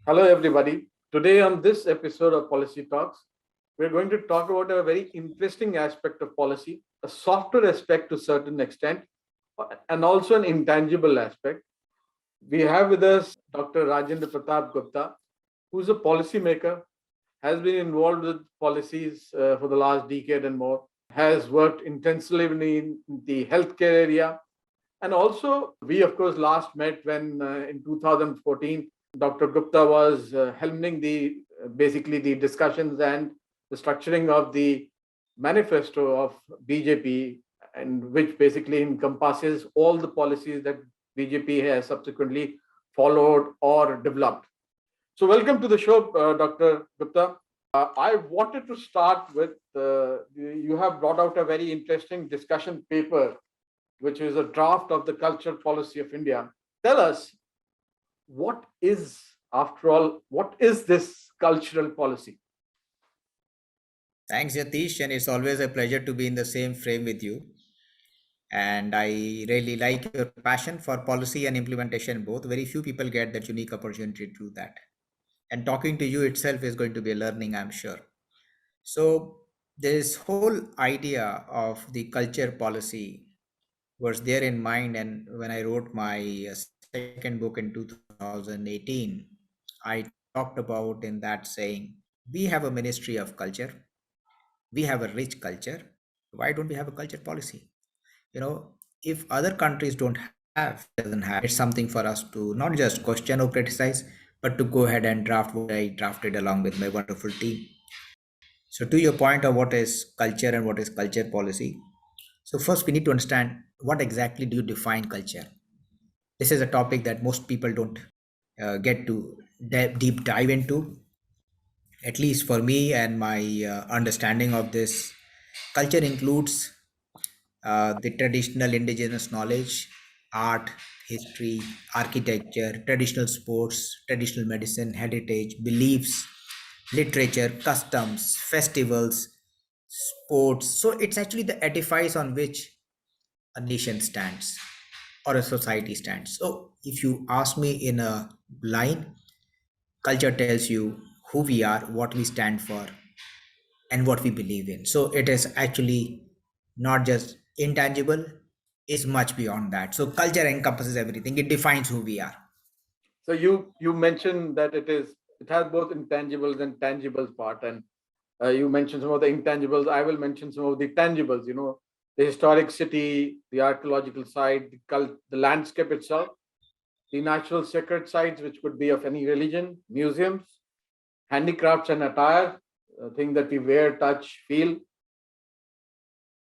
Hello, everybody. Today, on this episode of Policy Talks, we're going to talk about a very interesting aspect of policy, a softer aspect to a certain extent, and also an intangible aspect. We have with us Dr. Rajendra Pratap Gupta, who's a policymaker, has been involved with policies for the last decade and more, has worked intensively in the healthcare area. And also, we, of course, last met when in 2014, Dr. Gupta was helming basically the discussions and the structuring of the manifesto of BJP, and which basically encompasses all the policies that BJP has subsequently followed or developed. So, welcome to the show, Dr. Gupta. I wanted to start with you have brought out a very interesting discussion paper, which is a draft of the culture policy of India. Tell us, what is, after all, what is this cultural policy? Thanks, Yatish, and it's always a pleasure to be in the same frame with you. And I really like your passion for policy and implementation both. Very few people get that unique opportunity to do that. And talking to you itself is going to be a learning, I'm sure. So, this whole idea of the culture policy was there in mind. And when I wrote my second book in 2018, I talked about in that saying, we have a ministry of culture, we have a rich culture. Why don't we have a culture policy? If other countries don't have, doesn't have, it's something for us to not just question or criticize, but to go ahead and draft what I drafted along with my wonderful team. So to your point of what is culture and what is culture policy, so first we need to understand what exactly do you define culture. This is a topic that most people don't get to deep dive into. At least for me and my understanding of this, culture includes the traditional indigenous knowledge, art, history, architecture, traditional sports, traditional medicine, heritage, beliefs, literature, customs, festivals, sports. So it's actually the edifice on which a nation stands or a society stands. So if you ask me in a line, culture tells you who we are, what we stand for, and what we believe in. So it is actually not just intangible, is much beyond that. So culture encompasses everything. It defines who we are. So you mentioned that it has both intangibles and tangibles part, and you mentioned some of the intangibles. I will mention some of the tangibles. The historic city, the archaeological site, the landscape itself, the natural sacred sites, which could be of any religion, museums, handicrafts and attire, things that we wear, touch, feel,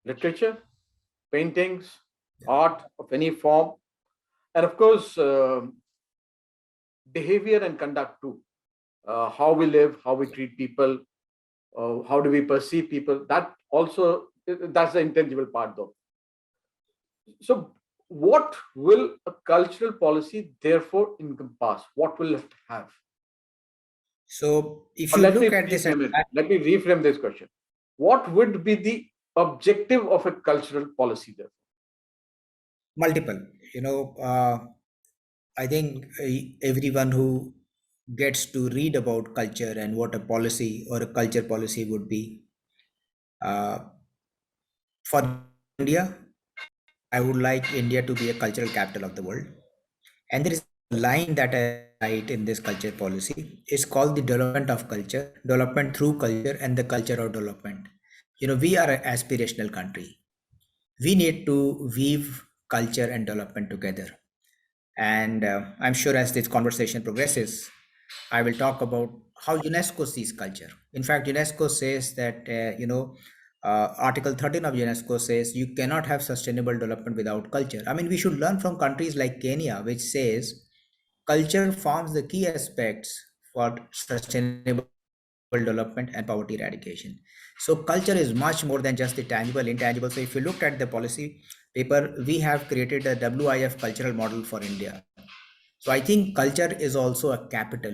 literature, paintings, art of any form, and of course, behavior and conduct too. How we live, how we treat people, how do we perceive people. That also, that's the intangible part, though. So, what will a cultural policy therefore encompass? What will it have? So if Or you look at this at Let me reframe this question. What would be the objective of a cultural policy there? multiple, you know, I think everyone who gets to read about culture and what a policy or a culture policy would be, uh, for India, I would like India to be a cultural capital of the world. And there is a line that I write in this culture policy. It's called the development of culture, development through culture, and the culture of development. We are an aspirational country. We need to weave culture and development together. And I'm sure as this conversation progresses, I will talk about how UNESCO sees culture. In fact, UNESCO says that, Article 13 of UNESCO says you cannot have sustainable development without culture. I mean, we should learn from countries like Kenya, which says culture forms the key aspects for sustainable development and poverty eradication. So culture is much more than just the tangible, intangible. So if you look at the policy paper, we have created a WIF cultural model for India. So I think culture is also a capital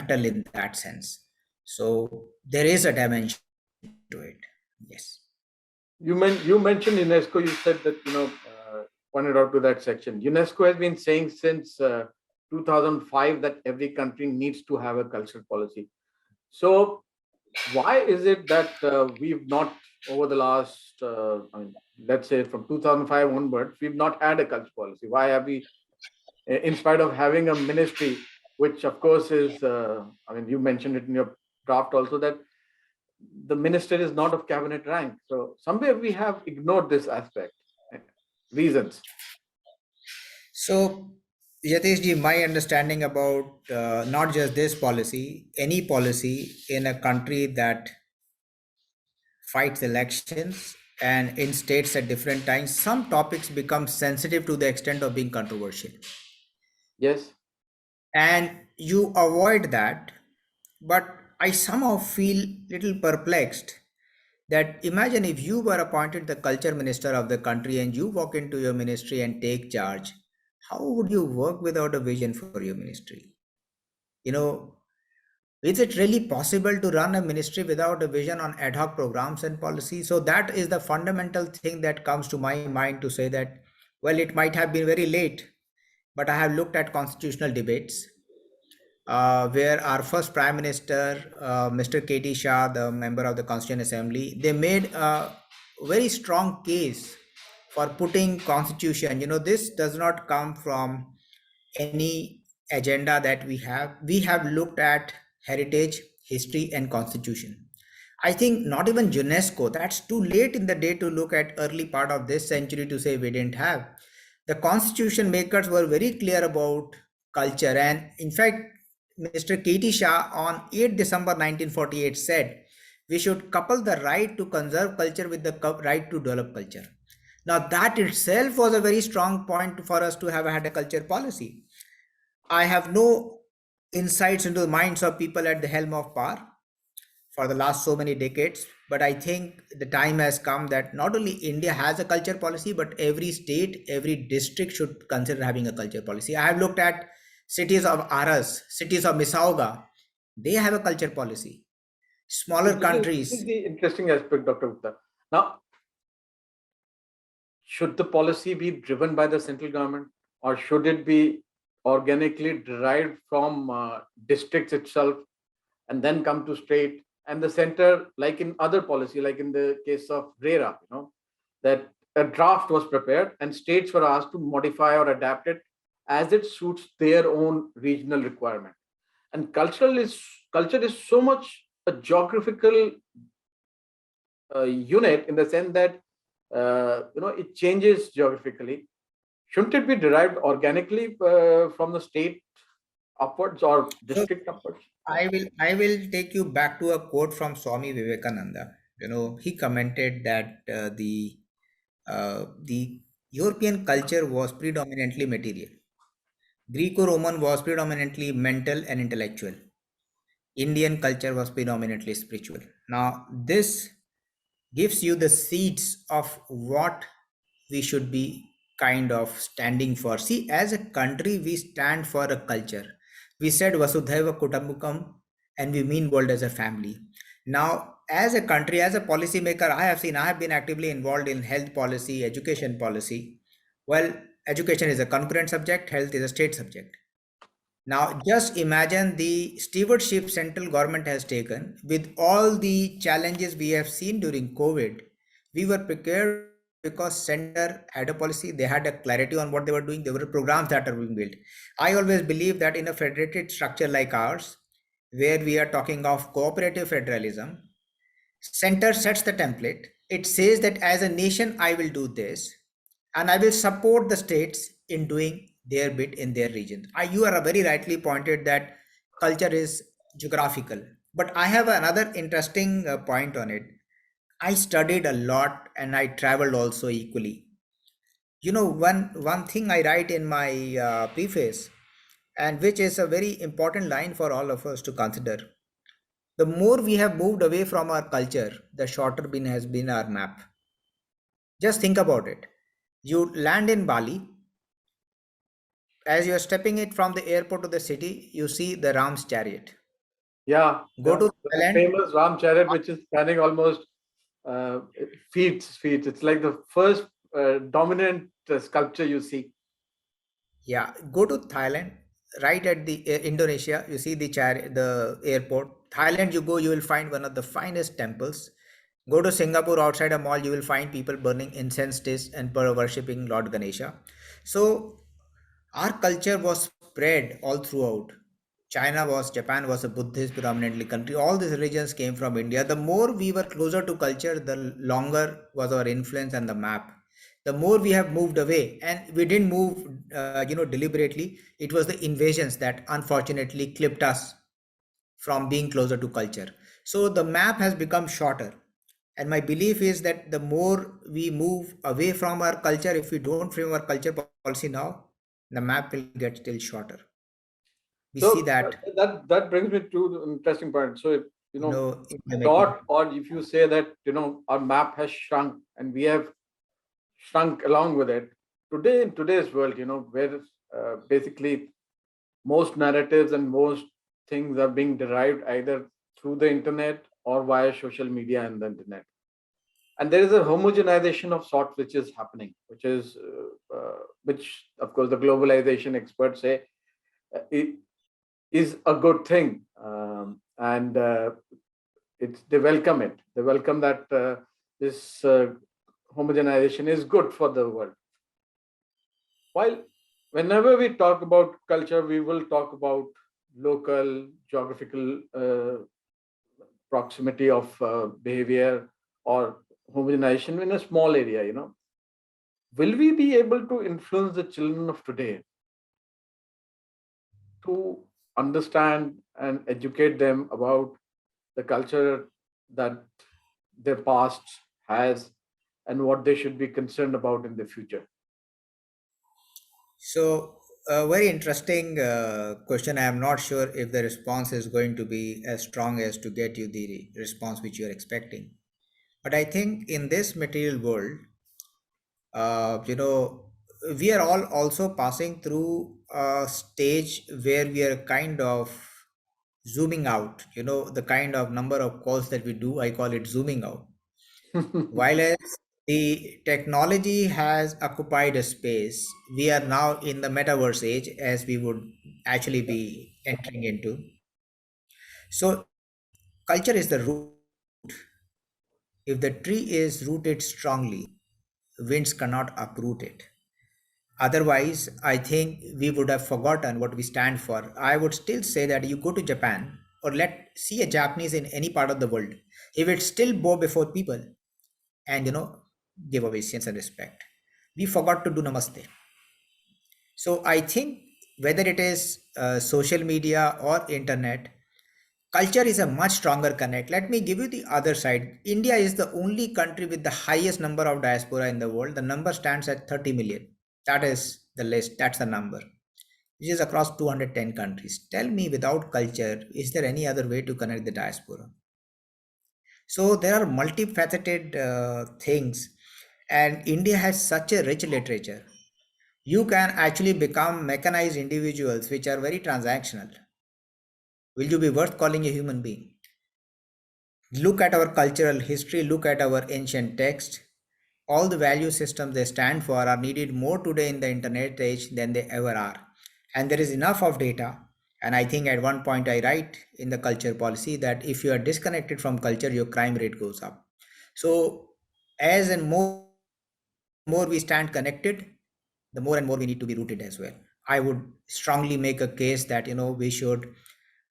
in that sense. So there is a dimension to it. Yes. You mentioned UNESCO. You said that pointed out to that section. UNESCO has been saying since 2005 that every country needs to have a cultural policy. So why is it that we've not, over the last, let's say from 2005 onwards, we've not had a culture policy? Why have we, in spite of having a ministry, which of course is, you mentioned it in your draft also, that the minister is not of cabinet rank. So somewhere we have ignored this aspect. Reasons. So, Yatishji, my understanding about not just this policy, any policy in a country that fights elections and in states at different times, some topics become sensitive to the extent of being controversial. Yes. And you avoid that. But I somehow feel little perplexed that imagine if you were appointed the culture minister of the country and you walk into your ministry and take charge, how would you work without a vision for your ministry? You know, is it really possible to run a ministry without a vision on ad hoc programs and policies? So that is the fundamental thing that comes to my mind to say that, well, it might have been very late, but I have looked at constitutional debates where our first Prime Minister, Mr. KT Shah, the member of the Constituent Assembly, they made a very strong case for putting constitution. You know, this does not come from any agenda that we have. We have looked at heritage, history, and constitution. I think not even UNESCO, that's too late in the day to look at early part of this century to say we didn't have. The constitution makers were very clear about culture. And in fact, Mr. KT Shah on 8 December 1948 said, we should couple the right to conserve culture with the right to develop culture. Now that itself was a very strong point for us to have had a culture policy. I have no insights into the minds of people at the helm of power for the last so many decades, but I think the time has come that not only India has a culture policy, but every state, every district should consider having a culture policy. I have looked at cities of Aras, cities of Misauga, they have a culture policy. So Smaller this is countries. the interesting aspect, Dr. Gupta. Now, should the policy be driven by the central government, or should it be organically derived from districts itself and then come to state and the center, like in other policy, like in the case of RERA, that a draft was prepared and states were asked to modify or adapt it as it suits their own regional requirement. And culture is so much a geographical unit, in the sense that it changes geographically. Shouldn't it be derived organically from the state upwards or So district upwards? I will take you back to a quote from Swami Vivekananda. You know, he commented that the European culture was predominantly material. Greco-Roman was predominantly mental and intellectual. Indian culture was predominantly spiritual. Now, this gives you the seeds of what we should be kind of standing for. See, as a country, we stand for a culture. We said Vasudhaiva Kutumbakam, and we mean world as a family. Now, as a country, as a policymaker, I have been actively involved in health policy, education policy. Well, education is a concurrent subject, health is a state subject. Now, just imagine the stewardship central government has taken with all the challenges we have seen during COVID. We were prepared because center had a policy, they had a clarity on what they were doing, there were programs that are being built. I always believe that in a federated structure like ours, where we are talking of cooperative federalism, center sets the template. It says that as a nation, I will do this, and I will support the states in doing their bit in their region. You are very rightly pointed that culture is geographical. But I have another interesting point on it. I studied a lot and I traveled also equally. You know, one thing I write in my preface, and which is a very important line for all of us to consider. The more we have moved away from our culture, the shorter been has been our map. Just think about it. You land in Bali, as you are stepping it from the airport to the city, you see the Ram's chariot. Yeah, Go yeah. to The Thailand. famous Ram chariot, which is standing almost uh, feet. It's like the first dominant sculpture you see. Yeah, go to Thailand. right at the Indonesia, you see the airport. Thailand, you go, you will find one of the finest temples. Go to Singapore, outside a mall, you will find people burning incense sticks and worshipping Lord Ganesha. So our culture was spread all throughout. Japan was a Buddhist predominantly country. All these religions came from India. The more we were closer to culture, the longer was our influence and the map. The more we have moved away, and we didn't move, deliberately. It was the invasions that unfortunately clipped us from being closer to culture. So the map has become shorter. And my belief is that the more we move away from our culture, if we don't frame our culture policy now, the map will get still shorter. We see So that, that brings me to the interesting point. So if in the making. thought, or if you say that our map has shrunk and we have shrunk along with it, today in today's world, where basically most narratives and most things are being derived either through the internet or via social media and the internet, and there is a homogenization of sorts which is happening, which of course the globalization experts say it is a good thing, and they welcome it. They welcome that this homogenization is good for the world. While whenever we talk about culture, we will talk about local geographical proximity of behavior or homogenization in a small area. Will we be able to influence the children of today to understand and educate them about the culture that their past has and what they should be concerned about in the future? So, a very interesting question. I am not sure if the response is going to be as strong as to get you the response which you are expecting. But I think in this material world, uh, you know, we are all also passing through a stage where we are kind of zooming out. The kind of number of calls that we do, I call it zooming out. While as the technology has occupied a space, we are now in the metaverse age, as we would actually be entering into. So, culture is the root. If the tree is rooted strongly, winds cannot uproot it. Otherwise, I think we would have forgotten what we stand for. I would still say that you go to Japan or let see a Japanese in any part of the world, he will still bow before people and give obeisance and respect. We forgot to do namaste. So I think whether it is social media or internet, culture is a much stronger connect. Let me give you the other side. India is the only country with the highest number of diaspora in the world. The number stands at 30 million. That is the list. That's the number, which is across 210 countries. Tell me, without culture, is there any other way to connect the diaspora? So there are multifaceted things, and India has such a rich literature. You can actually become mechanized individuals which are very transactional. Will you be worth calling a human being? Look at our cultural history, look at our ancient text. All the value systems they stand for are needed more today in the internet age than they ever are. And there is enough of data. And I think at one point I write in the culture policy that if you are disconnected from culture, your crime rate goes up. So, as and more we stand connected, the more and more we need to be rooted as well. I would strongly make a case that we should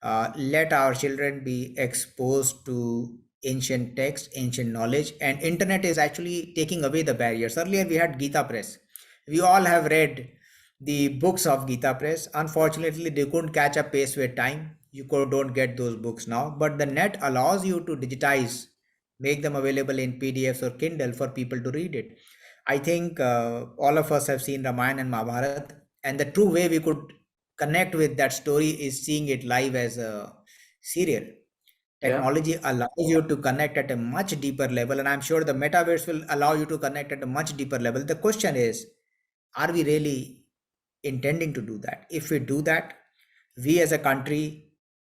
let our children be exposed to ancient text, ancient knowledge, and internet is actually taking away the barriers. Earlier we had Gita Press. We all have read the books of Gita Press. Unfortunately, they couldn't catch up pace with time. Don't get those books now, but the net allows you to digitize, make them available in PDFs or Kindle for people to read it. I think all of us have seen Ramayana and Mahabharata, and the true way we could connect with that story is seeing it live as a serial. Yeah. Technology allows you to connect at a much deeper level, and I'm sure the metaverse will allow you to connect at a much deeper level. The question is, are we really intending to do that? If we do that, we as a country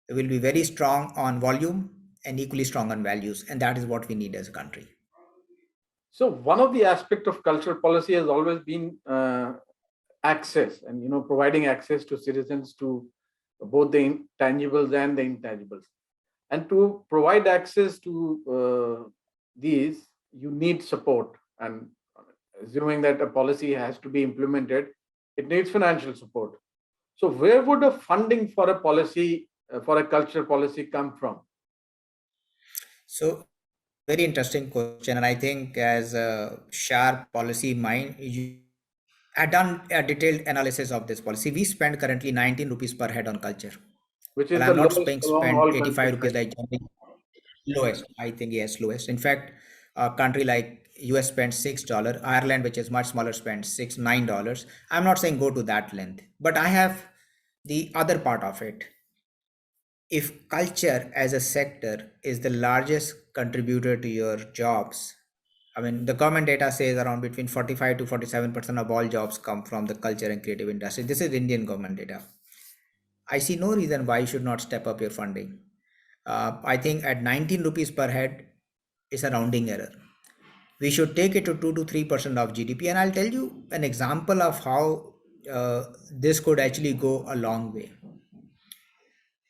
will be very strong on volume and equally strong on values, and that is what we need as a country. So one of the aspect of cultural policy has always been access, and providing access to citizens to both the tangibles and the intangibles. And to provide access to these, you need support. And assuming that a policy has to be implemented, it needs financial support. So where would a funding for a policy, for a culture policy, come from? So it's a very interesting question, and I think as a sharp policy mind, you had done a detailed analysis of this policy. We spend currently 19 rupees per head on culture. Which Well, is the I'm not lowest spend among spend all 85 countries, I rupees like generally lowest. I think yes, lowest. In fact, a country like US spends $6. Ireland, which is much smaller, spends $9. I'm not saying go to that length, but I have the other part of it. If culture as a sector is the largest contributor to your jobs, I mean, the government data says around between 45 to 47% of all jobs come from the culture and creative industry. This is Indian government data. I see no reason why you should not step up your funding. I think at 19 rupees per head is a rounding error. We should take it to 2 to 3% of GDP. And I'll tell you an example of how this could actually go a long way.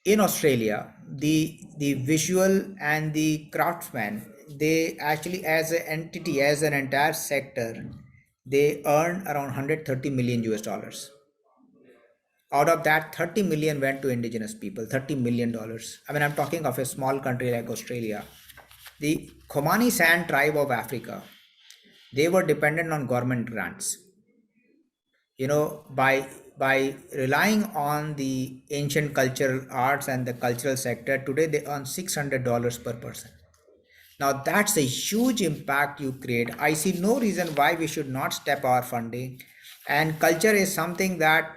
In Australia, the visual and the craftsman, they actually as an entity, as an entire sector, they earn around 130 million US dollars. Out of that, 30 million went to indigenous people, $30 million. I mean, I'm talking of a small country like Australia. The Khomani Sand tribe of Africa, they were dependent on government grants. By relying on the ancient cultural arts and the cultural sector, today they earn $600 per person. Now that's a huge impact you create. I see no reason why we should not step our funding. And culture is something that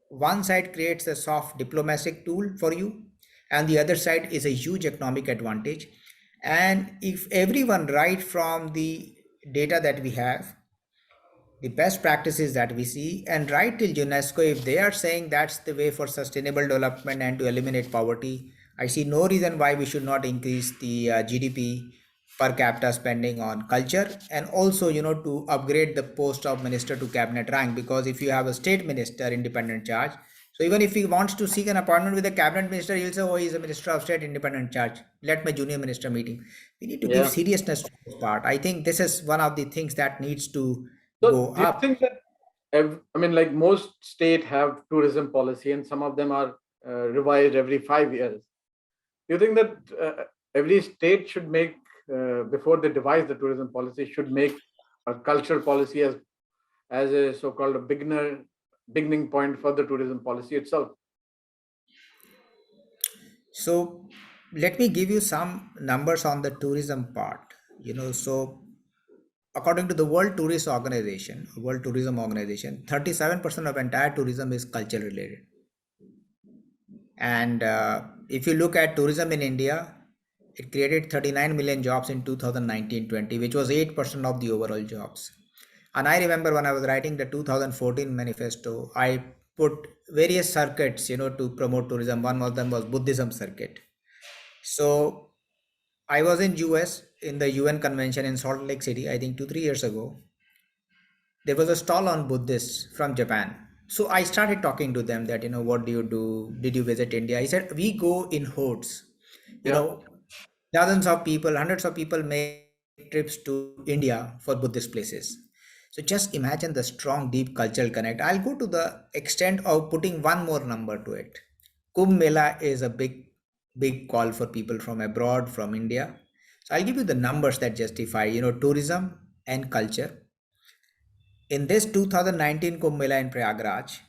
one side creates a soft diplomatic tool for you, and the other side is a huge economic advantage. And if everyone, right from the data that we have, the best practices that we see, and right till UNESCO, if they are saying that's the way for sustainable development and to eliminate poverty, I see no reason why we should not increase the GDP per capita spending on culture, and also to upgrade the post of minister to cabinet rank. Because if you have a state minister independent charge, so even if he wants to seek an appointment with a cabinet minister, he'll say, oh, he's a minister of state independent charge, let my junior minister meeting. We need to give Yeah. seriousness to this part. I think this is one of the things that needs to So go do you up. think that, I mean, like most state have tourism policy, and some of them are revised every 5 years. Do you think that every state should make, before they devise the tourism policy, should make a culture policy as a so-called a beginning point for the tourism policy itself? So let me give you some numbers on the tourism part. So according to the World Tourism Organization, 37% of entire tourism is culture related. And if you look at tourism in India, it created 39 million jobs in 2019-20, which was 8% of the overall jobs. And I remember when I was writing the 2014 manifesto, I put various circuits, to promote tourism. One of them was Buddhism circuit. So I was in US in the UN convention in Salt Lake City, I think 2 3 years ago. There was a stall on Buddhists from Japan. So I started talking to them that, what do you do? Did you visit India? He said, we go in hordes. You Yeah. know, dozens of people, hundreds of people make trips to India for Buddhist places. So just imagine the strong, deep cultural connect. I'll go to the extent of putting one more number to it. Kumbh Mela is a big call for people from abroad, from India. So I'll give you the numbers that justify, tourism and culture. In this 2019 Kumbh Mela in Prayagraj,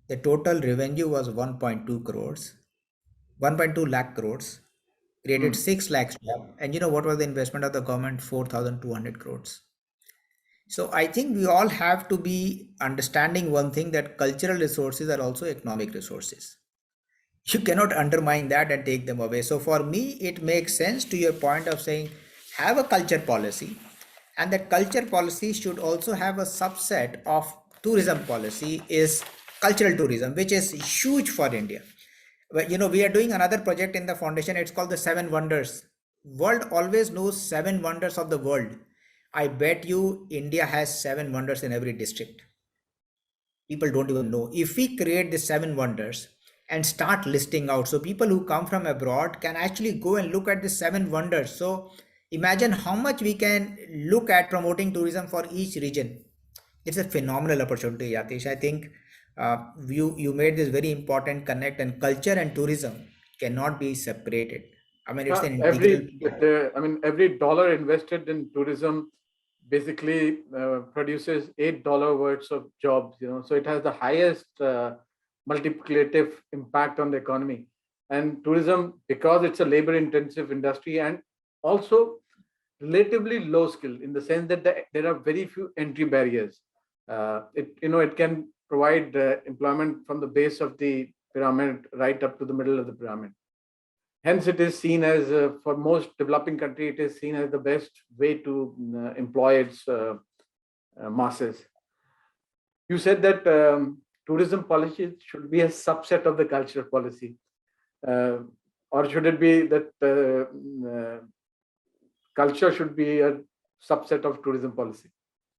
the total revenue was 1.2 crores, 1.2 lakh crores, created Hmm. 6 lakhs job. And what was the investment of the government? 4,200 crores. So I think we all have to be understanding one thing, that cultural resources are also economic resources. You cannot undermine that and take them away. So for me, it makes sense, to your point of saying, have a culture policy, and that culture policy should also have a subset of tourism policy, is cultural tourism, which is huge for India. But we are doing another project in the foundation. It's called the Seven Wonders. World always knows seven wonders of the world. I bet you India has seven wonders in every district. people don't even know. If we create the seven wonders and start listing out, so people who come from abroad can actually go and look at the seven wonders. So imagine how much we can look at promoting tourism for each region. It's a phenomenal opportunity, Yatish. I think you made this very important connect, and culture and tourism cannot be separated. I mean, it's an integral part. Every dollar invested in tourism basically produces $8 worth of jobs. So it has the highest multiplicative impact on the economy. And tourism, because it's a labor-intensive industry and also relatively low skill in the sense that there are very few entry barriers. It can provide employment from the base of the pyramid right up to the middle of the pyramid. Hence, it is seen as, for most developing country, it is seen as the best way to employ its masses. You said that tourism policy should be a subset of the culture policy, or should it be that culture should be a subset of tourism policy?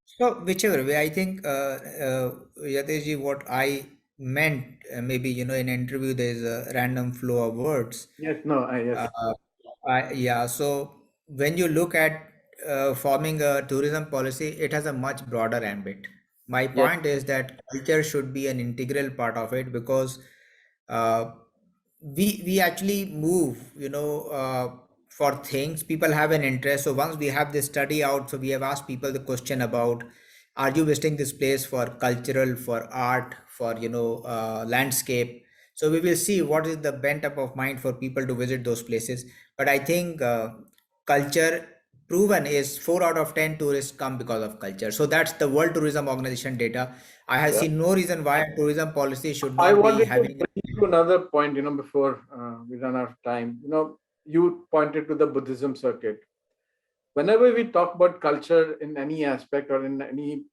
So whichever way, I think, Yateshji, what I meant, maybe in an interview there's a random flow of words. Yes, no, yes. Yeah, so when you look at forming a tourism policy, it has a much broader ambit. My Yes. point is that culture should be an integral part of it, because uh, we actually move, for things. People have an interest. So once we have this study out, so we have asked people the question about, are you visiting this place for cultural, for art, for landscape? So we will see what is the bent up of mind for people to visit those places. But I think culture, proven is 4 out of 10 tourists come because of culture. So that's the World Tourism Organization data. I have Yeah. seen no reason why tourism policy should I not be wanted to having. bring you another point, before we run out of time. You pointed to the Buddhism circuit. Whenever we talk about culture in any aspect or in any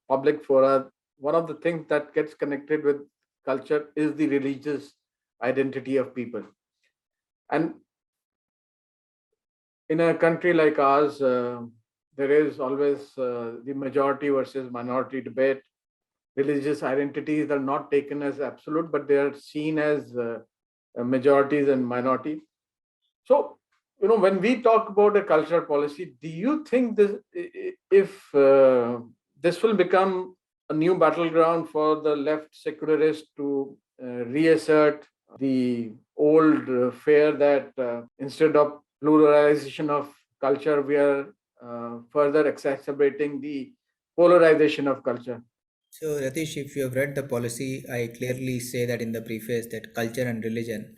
public fora, one of the things that gets connected with culture is the religious identity of people. And in a country like ours, there is always the majority versus minority debate. Religious identities are not taken as absolute, but they are seen as majorities and minorities. So, when we talk about a cultural policy, do you think if this will become a new battleground for the left secularists to reassert the old fear that instead of pluralization of culture, we are further exacerbating the polarization of culture? So, Ratish, if you have read the policy, I clearly say that in the preface that culture and religion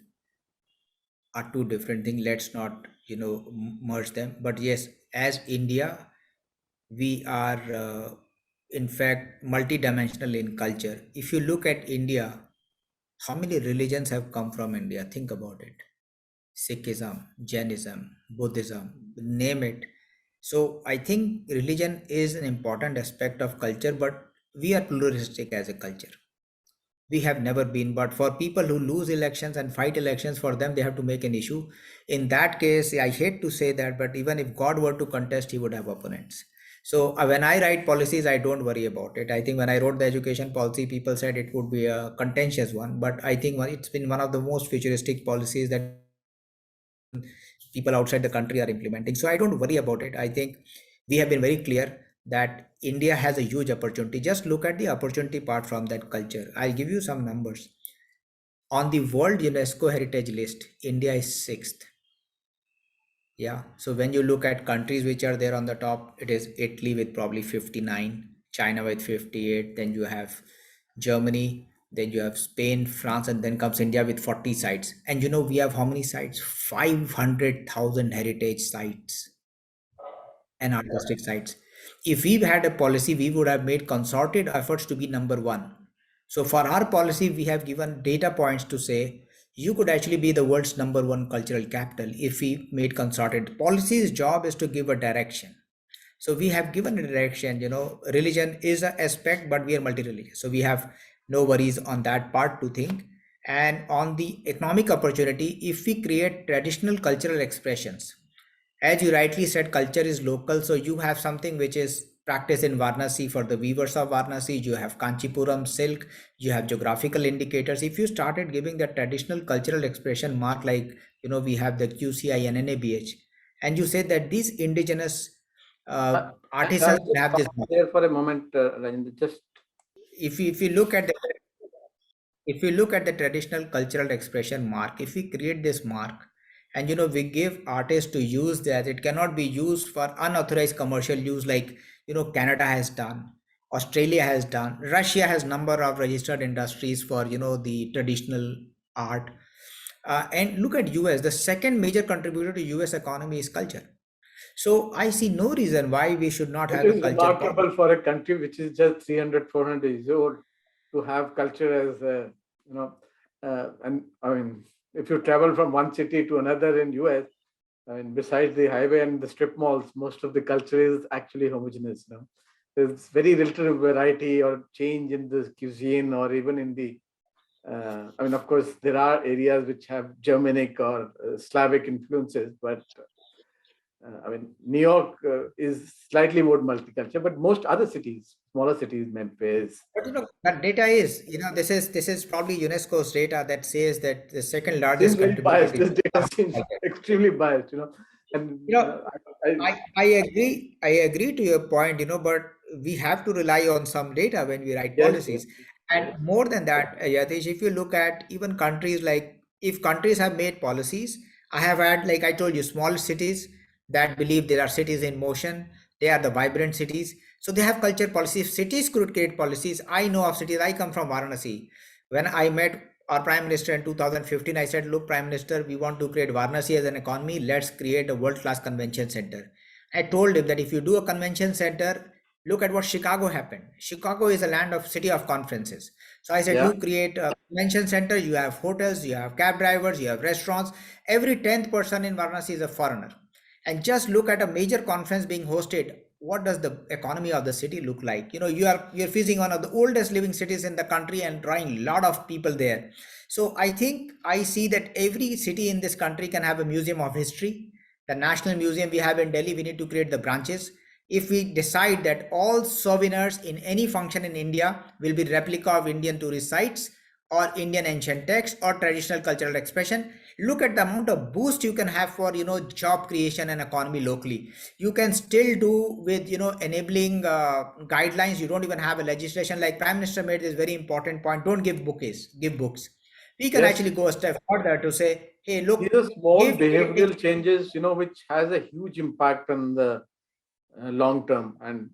are two different things. Let's not, merge them. But yes, as India, we are, in fact, multidimensional in culture. If you look at India, how many religions have come from India? Think about it. Sikhism, Jainism, Buddhism, name it. So I think religion is an important aspect of culture, but we are pluralistic as a culture. We have never been. But for people who lose elections and fight elections, for them they have to make an issue. In that case, I hate to say that, but even if God were to contest, he would have opponents. So when I write policies, I don't worry about it. I think when I wrote the education policy, people said it would be a contentious one, but I think it's been one of the most futuristic policies that people outside the country are implementing. So I don't worry about it. I think we have been very clear that India has a huge opportunity. Just look at the opportunity part from that culture. I'll give you some numbers. On the World UNESCO Heritage List, India is sixth. Yeah. So when you look at countries which are there on the top, it is Italy with probably 59, China with 58, then you have Germany, then you have Spain, France, and then comes India with 40 sites. And we have how many sites? 500,000 heritage sites and artistic sites. If we had a policy, we would have made concerted efforts to be number one. So for our policy, we have given data points to say you could actually be the world's number one cultural capital if we made concerted. Policy's job is to give a direction. So we have given a direction. Religion is an aspect, but we are multi-religious. So we have no worries on that part to think. And on the economic opportunity, if we create traditional cultural expressions, as you rightly said, culture is local. So you have something which is practice in Varanasi for the weavers of Varanasi. You have Kanchipuram silk. You have geographical indicators. If you started giving the traditional cultural expression mark, like we have the QCI and NABH, and you say that these indigenous I'll artisans just have this stop mark. there for a moment, Rajendra. Just If you look at the if we look at the traditional cultural expression mark, if we create this mark and we give artists to use that, it cannot be used for unauthorized commercial use, like Canada has done, Australia has done, Russia has number of registered industries for the traditional art. And look at US, the second major contributor to US economy is culture. So I see no reason why we should not it have a is culture policy. remarkable for a country which is just 300, 400 years old to have culture as and I mean, if you travel from one city to another in US, I mean, besides the highway and the strip malls, most of the culture is actually homogeneous. There's very little variety or change in the cuisine or even in the. I mean, of course, there are areas which have Germanic or Slavic influences, but I mean, New York is slightly more multicultural, but most other cities, smaller cities, Memphis, But that data is, this is probably UNESCO's data that says that the second largest seems very contributor biased. to This data economic seems culture. extremely biased. And You know, I agree to your point, but we have to rely on some data when we write yes, yes, policies. And more than that, Yatish, if you look at even countries, like if countries have made policies, I have had, like I told you, small cities that believe there are cities in motion. They are the vibrant cities. So they have culture policies. Cities could create policies. I know of cities. I come from Varanasi. When I met our prime minister in 2015, I said, look, prime minister, we want to create Varanasi as an economy. Let's create a world-class convention center. I told him that if you do a convention center, look at what Chicago happened. Chicago is a land of city of conferences. So I said, yeah, you create a convention center, you have hotels, you have cab drivers, you have restaurants. Every 10th person in Varanasi is a foreigner. And just look at a major conference being hosted. What does the economy of the city look like? You're visiting one of the oldest living cities in the country and drawing a lot of people there. So I think I see that every city in this country can have a museum of history. The national museum we have in Delhi, we need to create the branches. If we decide that all souvenirs in any function in India will be replica of Indian tourist sites or Indian ancient texts or traditional cultural expression, look at the amount of boost you can have for job creation and economy locally. You can still do with enabling guidelines. You don't even have a legislation. Like prime minister made this very important point, don't give bouquets, give books. We can yes. actually go a step further to say, hey, These look, are small give behavioral changes, which has a huge impact on the long term. And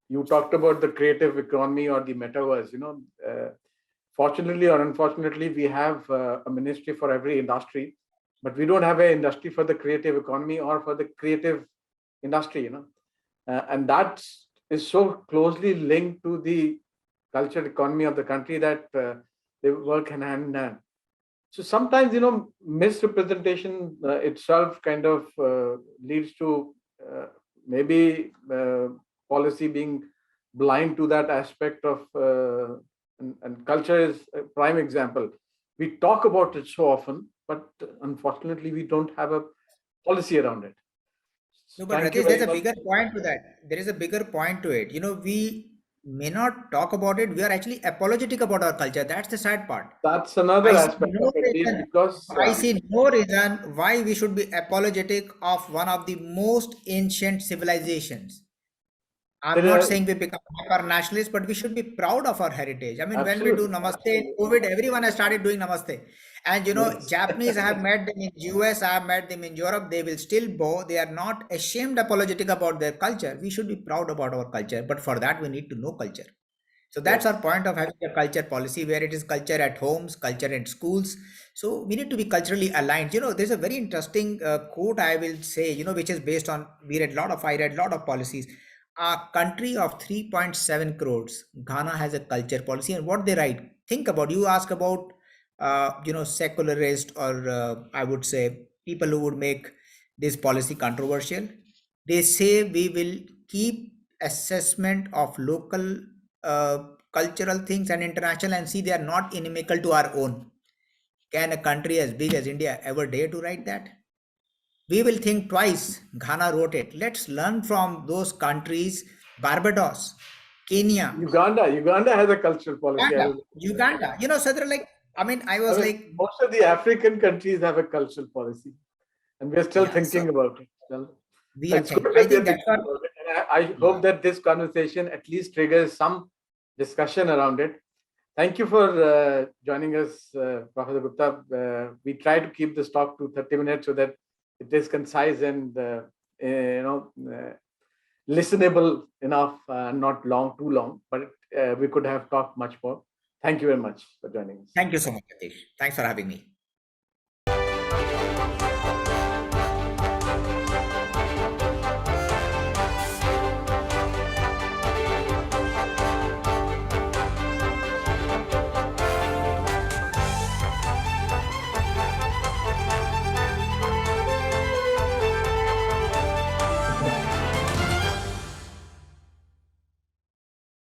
you talked about the creative economy or the metaverse. Fortunately or unfortunately, we have a ministry for every industry, but we don't have an industry for the creative economy or for the creative industry. And that is so closely linked to the cultural economy of the country that they work hand in hand. So sometimes, misrepresentation itself kind of leads to maybe policy being blind to that aspect of, and culture is a prime example. We talk about it so often, but unfortunately, we don't have a policy around it. No, but Thank you Rakesh, there's very a much. bigger point to that. There is a bigger point to it. We may not talk about it. We are actually apologetic about our culture. That's the sad part. That's another I see aspect of no it, reason. because I see no reason why we should be apologetic of one of the most ancient civilizations. I'm there not are saying we become hyper nationalists, but we should be proud of our heritage. I mean, when we do absolutely, namaste in absolutely. COVID, everyone has started doing namaste. And Yes. Japanese, I have met them in US, I have met them in Europe, they will still bow. They are not ashamed apologetic about their culture. We should be proud about our culture, but for that we need to know culture. So that's our Yes. point of having a culture policy, where it is culture at homes, culture at schools. So we need to be culturally aligned. There's a very interesting quote I will say, which is based on, I read a lot of policies. A country of 3.7 crores, Ghana has a culture policy, and what they write. Think about, you ask about, secularist, or I would say people who would make this policy controversial. They say we will keep assessment of local cultural things and international, and see they are not inimical to our own. Can a country as big as India ever dare to write that? we will think twice. Ghana wrote it. Let's learn from those countries, Barbados, Kenya, Uganda has a cultural policy. Uganda, Uganda. You know, so they're like, I mean, I I was mean, like, most of the African countries have a cultural policy, and we're still yeah, so thinking about it. Well, we are it's good thinking. I that we're think that's thinking what, about it, and I yeah. hope that this conversation at least triggers some discussion around it. Thank you for joining us, Professor Gupta. We try to keep this talk to 30 minutes so that it is concise and listenable enough, not long, too long. But we could have talked much more. Thank you very much for joining us. Thank you so much, Yatish. Thanks for having me.